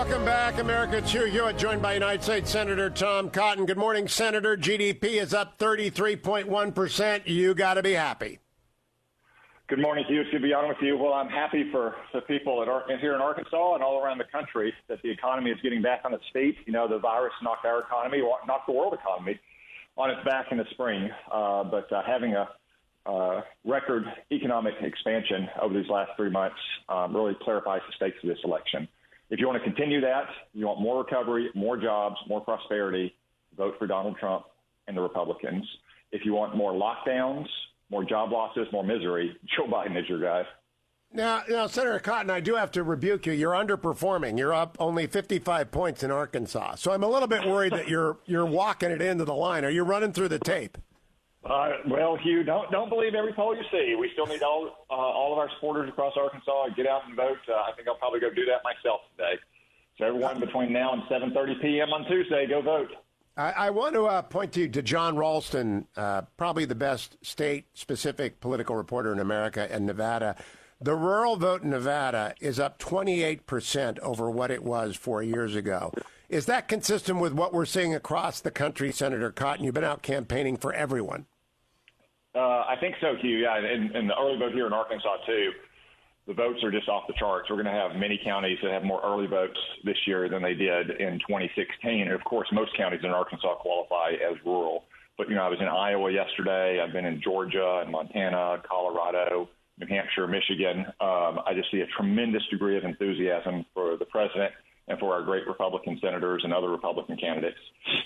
Welcome back, America. It's Hugh Hewitt, joined by United States Senator Tom Cotton. Good morning, Senator. GDP is up 33.1%. You got to be happy. Good morning, Hugh. It's good to be on with you. Well, I'm happy for the people here in Arkansas and all around the country that the economy is getting back on its feet. You know, the virus knocked our economy, knocked the world economy on its back in the spring. But having a record economic expansion over these last 3 months really clarifies the stakes of this election. If you want to continue that, you want more recovery, more jobs, more prosperity, vote for Donald Trump and the Republicans. If you want more lockdowns, more job losses, more misery, Joe Biden is your guy. Now, Senator Cotton, I do have to rebuke you. You're underperforming. You're up only 55 points in Arkansas. So I'm a little bit worried that you're walking it into the line. Are you running through the tape? Well, Hugh, don't believe every poll you see. We still need all of our supporters across Arkansas to get out and vote. I think I'll probably go do that myself today. So everyone between now and 7:30 p.m. on Tuesday, go vote. I want to point to John Ralston, probably the best state-specific political reporter in America, in Nevada. The rural vote in Nevada is up 28% over what it was 4 years ago. Is that consistent with what we're seeing across the country, Senator Cotton? You've been out campaigning for everyone. I think so, Hugh. Yeah, and the early vote here in Arkansas, too. The votes are just off the charts. We're going to have many counties that have more early votes this year than they did in 2016. And, of course, most counties in Arkansas qualify as rural. But, you know, I was in Iowa yesterday. I've been in Georgia and Montana, Colorado, New Hampshire, Michigan. I just see a tremendous degree of enthusiasm for the president and for our great Republican senators and other Republican candidates.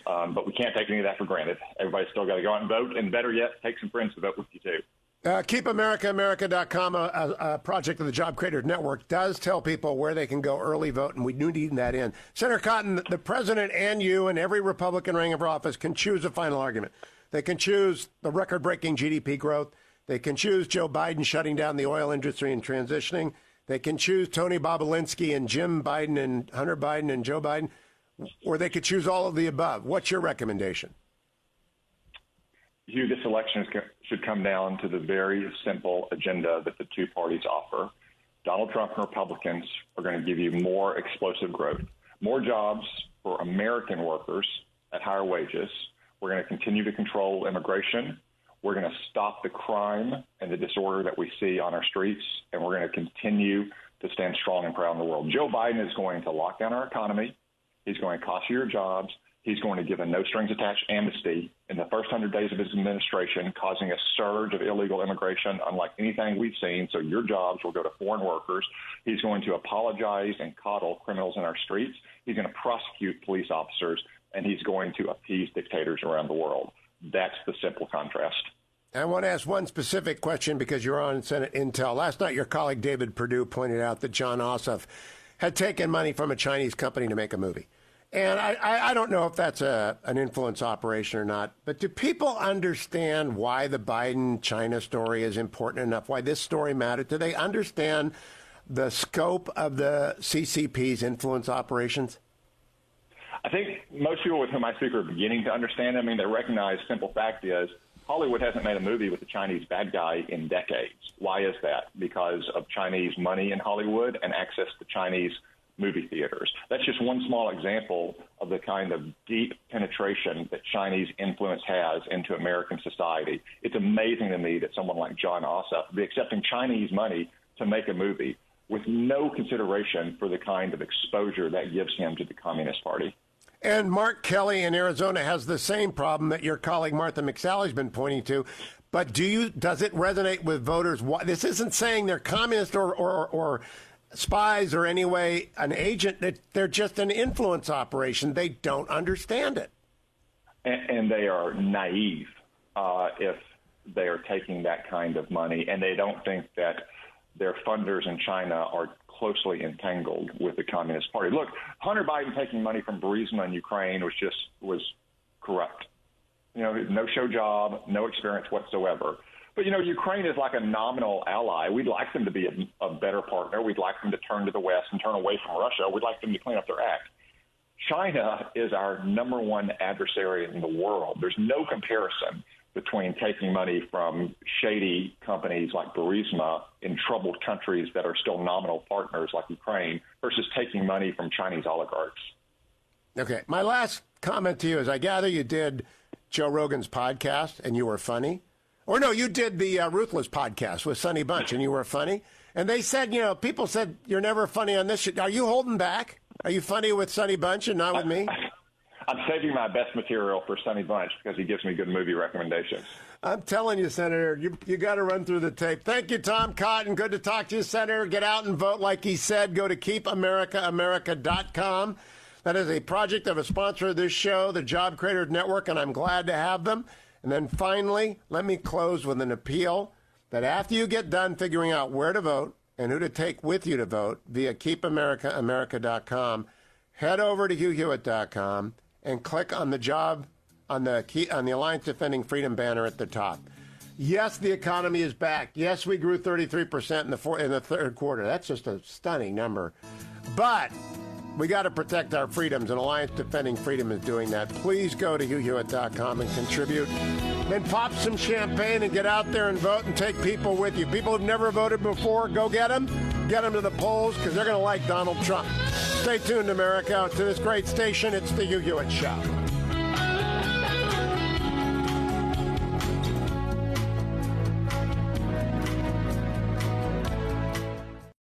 But we can't take any of that for granted. Everybody's still got to go out and vote. And better yet, take some friends to vote with you, too. KeepAmericaAmerica.com, a project of the Job Creators Network, does tell people where they can go early vote, and we do need that in. Senator Cotton, the president and you and every Republican running for office can choose a final argument. They can choose the record-breaking GDP growth. They can choose Joe Biden shutting down the oil industry and transitioning. They can choose Tony Bobulinski and Jim Biden and Hunter Biden and Joe Biden, or they could choose all of the above. What's your recommendation? Hugh, this election should come down to the very simple agenda that the two parties offer. Donald Trump and Republicans are going to give you more explosive growth, more jobs for American workers at higher wages. We're going to continue to control immigration. We're going to stop the crime and the disorder that we see on our streets, and we're going to continue to stand strong and proud in the world. Joe Biden is going to lock down our economy. He's going to cost you your jobs. He's going to give a no-strings-attached amnesty in the first 100 days of his administration, causing a surge of illegal immigration unlike anything we've seen, so your jobs will go to foreign workers. He's going to apologize and coddle criminals in our streets. He's going to prosecute police officers, and he's going to appease dictators around the world. That's the simple contrast. I want to ask one specific question because you're on Senate Intel. Last night, your colleague David Perdue pointed out that Jon Ossoff had taken money from a Chinese company to make a movie. And I don't know if that's an influence operation or not, but do people understand why the Biden-China story is important enough, why this story mattered? Do they understand the scope of the CCP's influence operations? I think most people with whom I speak are beginning to understand. I mean, they recognize simple fact is Hollywood hasn't made a movie with a Chinese bad guy in decades. Why is that? Because of Chinese money in Hollywood and access to Chinese movie theaters. That's just one small example of the kind of deep penetration that Chinese influence has into American society. It's amazing to me that someone like Jon Ossoff would be accepting Chinese money to make a movie with no consideration for the kind of exposure that gives him to the Communist Party. And Mark Kelly in Arizona has the same problem that your colleague Martha McSally's been pointing to. But does it resonate with voters? This isn't saying they're communist or spies or anyway an agent. That they're just an influence operation. They don't understand it. And they are naive if they are taking that kind of money. And they don't think that their funders in China are closely entangled with the Communist Party. Look, Hunter Biden taking money from Burisma in Ukraine was corrupt. You know, no-show job, no experience whatsoever. But, you know, Ukraine is like a nominal ally. We'd like them to be a better partner. We'd like them to turn to the West and turn away from Russia. We'd like them to clean up their act. China is our number one adversary in the world. There's no comparison between taking money from shady companies like Burisma in troubled countries that are still nominal partners like Ukraine versus taking money from Chinese oligarchs. Okay. My last comment to you is I gather you did Joe Rogan's podcast and you were funny. Or no, you did the Ruthless podcast with Sonny Bunch and you were funny. And they said, people said you're never funny on this shit. Are you holding back? Are you funny with Sonny Bunch and not with me? I'm saving my best material for Sonny Bunch because he gives me good movie recommendations. I'm telling you, Senator, you got to run through the tape. Thank you, Tom Cotton. Good to talk to you, Senator. Get out and vote like he said. Go to keepamericaamerica.com. That is a project of a sponsor of this show, the Job Creators Network, and I'm glad to have them. And then finally, let me close with an appeal that after you get done figuring out where to vote and who to take with you to vote via keepamericaamerica.com, head over to HughHewitt.com and click on the Alliance Defending Freedom banner at the top. Yes, the economy is back. Yes, we grew 33% in the third quarter. That's just a stunning number. But we got to protect our freedoms, and Alliance Defending Freedom is doing that. Please go to HughHewitt.com and contribute. Then pop some champagne and get out there and vote and take people with you. People who've never voted before, go get them. Get them to the polls because they're going to like Donald Trump. Stay tuned, America. To this great station, it's the Hugh Hewitt Show.